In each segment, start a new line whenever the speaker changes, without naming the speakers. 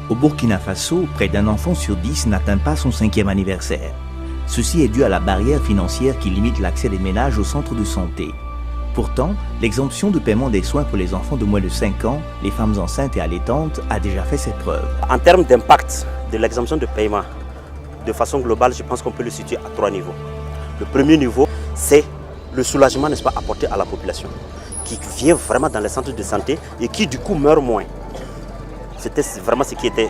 Au Burkina Faso, près d'un enfant sur 10 n'atteint pas son 5e anniversaire. Ceci est dû à la barrière financière qui limite l'accès des ménages aux centres de santé. Pourtant, l'exemption de paiement des soins pour les enfants de moins de 5 ans, les femmes enceintes et allaitantes a déjà fait ses preuves.
En termes d'impact de l'exemption de paiement, de façon globale, je pense qu'on peut le situer à 3 niveaux. Le premier niveau, c'est le soulagement, n'est-ce pas, apporté à la population, qui vient vraiment dans les centres de santé et qui du coup meurt moins. C'était vraiment ce qui était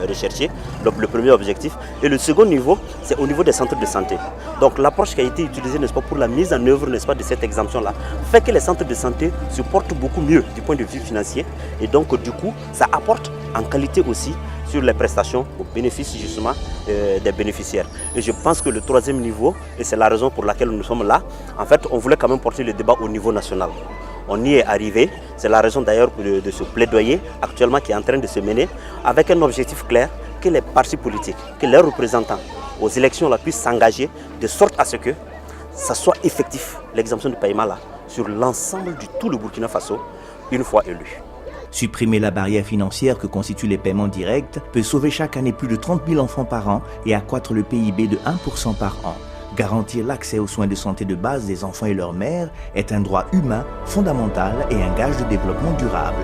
recherché, le premier objectif. Et le second niveau, c'est au niveau des centres de santé. Donc l'approche qui a été utilisée, n'est-ce pas, pour la mise en œuvre, n'est-ce pas, de cette exemption-là, fait que les centres de santé se portent beaucoup mieux du point de vue financier. Et donc du coup, ça apporte en qualité aussi sur les prestations au bénéfice justement des bénéficiaires. Et je pense que le troisième niveau, et c'est la raison pour laquelle nous sommes là, en fait, on voulait quand même porter le débat au niveau national. On y est arrivé, c'est la raison d'ailleurs de ce plaidoyer actuellement qui est en train de se mener avec un objectif clair, que les partis politiques, que leurs représentants aux élections là, puissent s'engager de sorte à ce que ça soit effectif, l'exemption de paiement là, sur l'ensemble de tout le Burkina Faso, une fois élu.
Supprimer la barrière financière que constituent les paiements directs peut sauver chaque année plus de 30 000 enfants par an et accroître le PIB de 1% par an. Garantir l'accès aux soins de santé de base des enfants et leurs mères est un droit humain fondamental et un gage de développement durable.